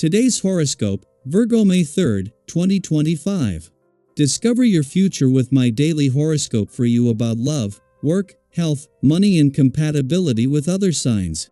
Today's horoscope, Virgo May 3rd, 2025. Discover your future with my daily horoscope for you about love, work, health, money and compatibility with other signs.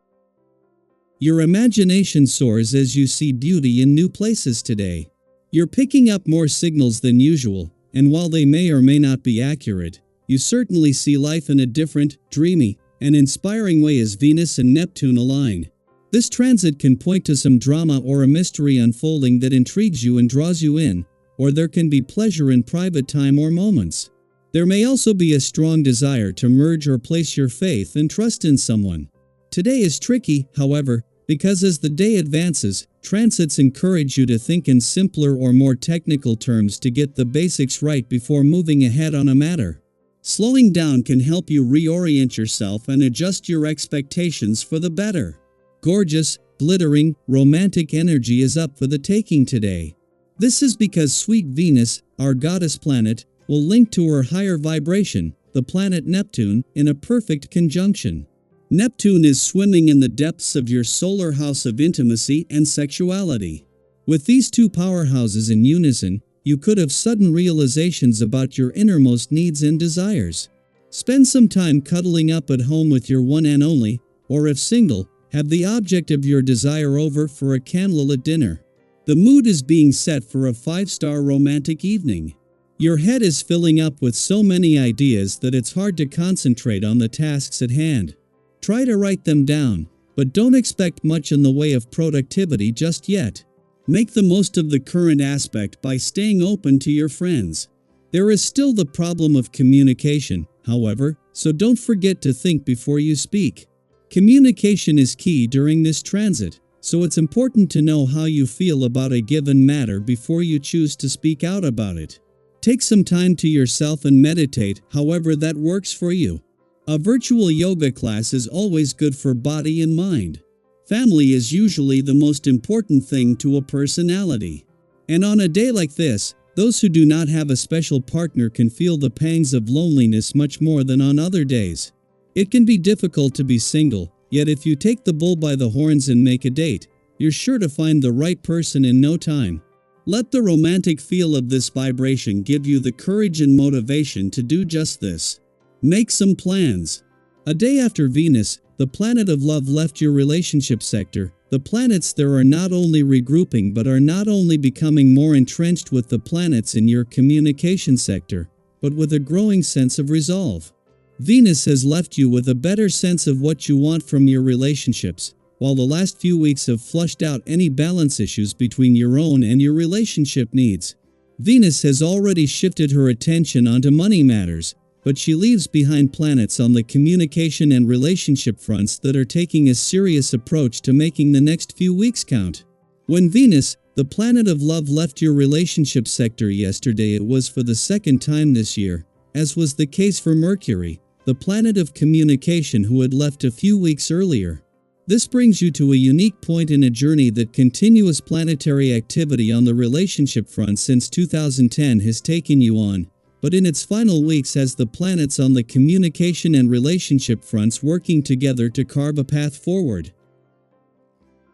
Your imagination soars as you see beauty in new places today. You're picking up more signals than usual, and while they may or may not be accurate, you certainly see life in a different, dreamy, and inspiring way as Venus and Neptune align. This transit can point to some drama or a mystery unfolding that intrigues you and draws you in, or there can be pleasure in private time or moments. There may also be a strong desire to merge or place your faith and trust in someone. Today is tricky, however, because as the day advances, transits encourage you to think in simpler or more technical terms to get the basics right before moving ahead on a matter. Slowing down can help you reorient yourself and adjust your expectations for the better. Gorgeous, glittering, romantic energy is up for the taking today. This is because sweet Venus, our goddess planet, will link to her higher vibration, the planet Neptune, in a perfect conjunction. Neptune is swimming in the depths of your solar house of intimacy and sexuality. With these two powerhouses in unison, you could have sudden realizations about your innermost needs and desires. Spend some time cuddling up at home with your one and only, or if single, have the object of your desire over for a candlelit dinner. The mood is being set for a 5-star romantic evening. Your head is filling up with so many ideas that it's hard to concentrate on the tasks at hand. Try to write them down, but don't expect much in the way of productivity just yet. Make the most of the current aspect by staying open to your friends. There is still the problem of communication, however, so don't forget to think before you speak. Communication is key during this transit, so it's important to know how you feel about a given matter before you choose to speak out about it. Take some time to yourself and meditate, however that works for you. A virtual yoga class is always good for body and mind. Family is usually the most important thing to a personality. And on a day like this, those who do not have a special partner can feel the pangs of loneliness much more than on other days. It can be difficult to be single, yet if you take the bull by the horns and make a date, you're sure to find the right person in no time. Let the romantic feel of this vibration give you the courage and motivation to do just this. Make some plans. A day after Venus, the planet of love left your relationship sector, the planets there are not only regrouping but are not only becoming more entrenched with the planets in your communication sector, but with a growing sense of resolve. Venus has left you with a better sense of what you want from your relationships, while the last few weeks have flushed out any balance issues between your own and your relationship needs. Venus has already shifted her attention onto money matters, but she leaves behind planets on the communication and relationship fronts that are taking a serious approach to making the next few weeks count. When Venus, the planet of love, left your relationship sector yesterday, it was for the second time this year, as was the case for Mercury, the planet of communication, who had left a few weeks earlier. This brings you to a unique point in a journey that continuous planetary activity on the relationship front since 2010 has taken you on, but in its final weeks has the planets on the communication and relationship fronts working together to carve a path forward.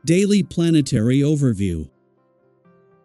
Daily Planetary Overview.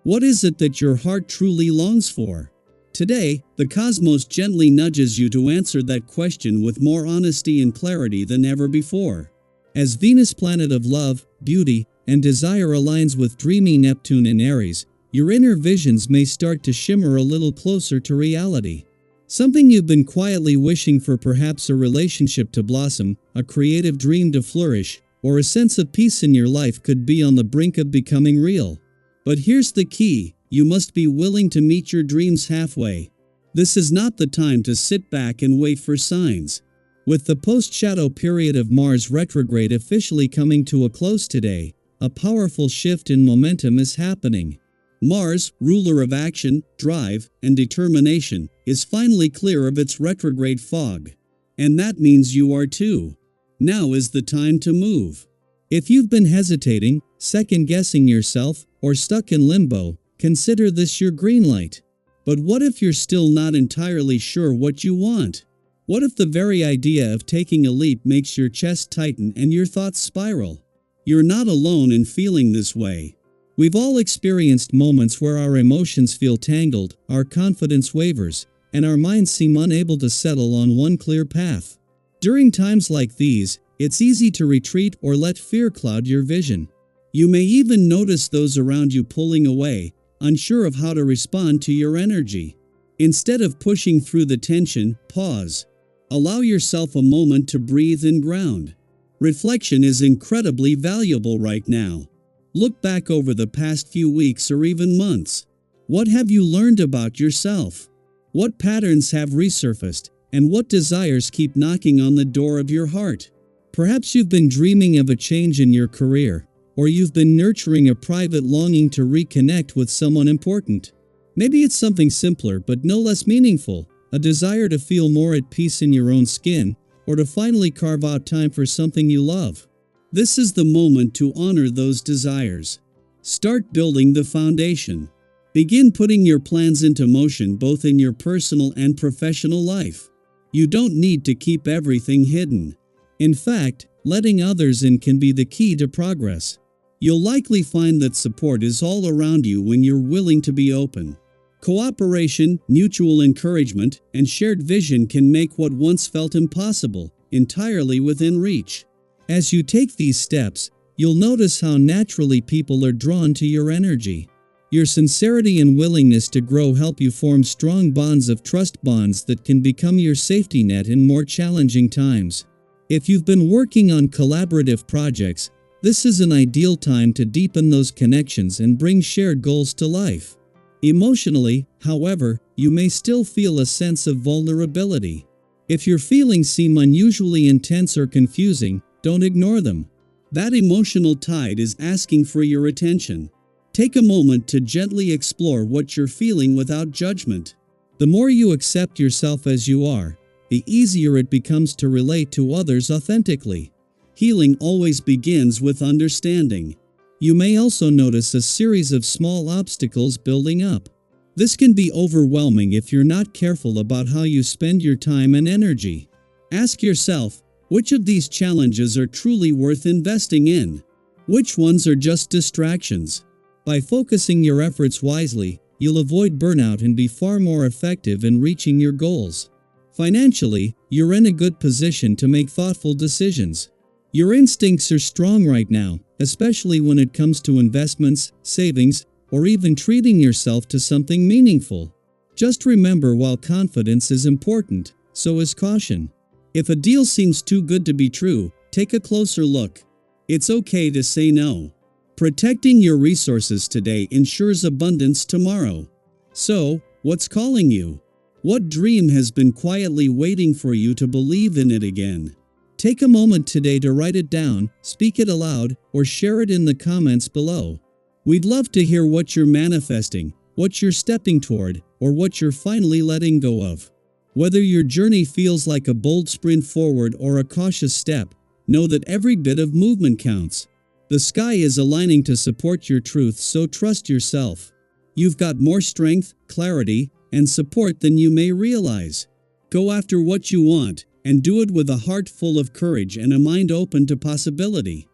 What is it that your heart truly longs for? Today, the cosmos gently nudges you to answer that question with more honesty and clarity than ever before. As Venus, planet of love, beauty, and desire, aligns with dreamy Neptune in Aries, your inner visions may start to shimmer a little closer to reality. Something you've been quietly wishing for, perhaps a relationship to blossom, a creative dream to flourish, or a sense of peace in your life, could be on the brink of becoming real. But here's the key. You must be willing to meet your dreams halfway. This is not the time to sit back and wait for signs. With the post-shadow period of Mars retrograde officially coming to a close today, a powerful shift in momentum is happening. Mars, ruler of action, drive, and determination, is finally clear of its retrograde fog. And that means you are too. Now is the time to move. If you've been hesitating, second-guessing yourself, or stuck in limbo, consider this your green light. But what if you're still not entirely sure what you want? What if the very idea of taking a leap makes your chest tighten and your thoughts spiral? You're not alone in feeling this way. We've all experienced moments where our emotions feel tangled, our confidence wavers, and our minds seem unable to settle on one clear path. During times like these, it's easy to retreat or let fear cloud your vision. You may even notice those around you pulling away, unsure of how to respond to your energy. Instead of pushing through the tension, pause. Allow yourself a moment to breathe and ground. Reflection is incredibly valuable right now. Look back over the past few weeks or even months. What have you learned about yourself? What patterns have resurfaced, and what desires keep knocking on the door of your heart? Perhaps you've been dreaming of a change in your career, or you've been nurturing a private longing to reconnect with someone important. Maybe it's something simpler but no less meaningful, a desire to feel more at peace in your own skin, or to finally carve out time for something you love. This is the moment to honor those desires. Start building the foundation. Begin putting your plans into motion both in your personal and professional life. You don't need to keep everything hidden. In fact, letting others in can be the key to progress. You'll likely find that support is all around you when you're willing to be open. Cooperation, mutual encouragement, and shared vision can make what once felt impossible entirely within reach. As you take these steps, you'll notice how naturally people are drawn to your energy. Your sincerity and willingness to grow help you form strong bonds of trust, bonds that can become your safety net in more challenging times. If you've been working on collaborative projects, this is an ideal time to deepen those connections and bring shared goals to life. Emotionally, however, you may still feel a sense of vulnerability. If your feelings seem unusually intense or confusing, don't ignore them. That emotional tide is asking for your attention. Take a moment to gently explore what you're feeling without judgment. The more you accept yourself as you are, the easier it becomes to relate to others authentically. Healing always begins with understanding. You may also notice a series of small obstacles building up. This can be overwhelming if you're not careful about how you spend your time and energy. Ask yourself, which of these challenges are truly worth investing in? Which ones are just distractions? By focusing your efforts wisely, you'll avoid burnout and be far more effective in reaching your goals. Financially, you're in a good position to make thoughtful decisions. Your instincts are strong right now, especially when it comes to investments, savings, or even treating yourself to something meaningful. Just remember, while confidence is important, so is caution. If a deal seems too good to be true, take a closer look. It's okay to say no. Protecting your resources today ensures abundance tomorrow. So, what's calling you? What dream has been quietly waiting for you to believe in it again? Take a moment today to write it down, speak it aloud, or share it in the comments below. We'd love to hear what you're manifesting, what you're stepping toward, or what you're finally letting go of. Whether your journey feels like a bold sprint forward or a cautious step, know that every bit of movement counts. The sky is aligning to support your truth, so trust yourself. You've got more strength, clarity, and support than you may realize. Go after what you want, and do it with a heart full of courage and a mind open to possibility.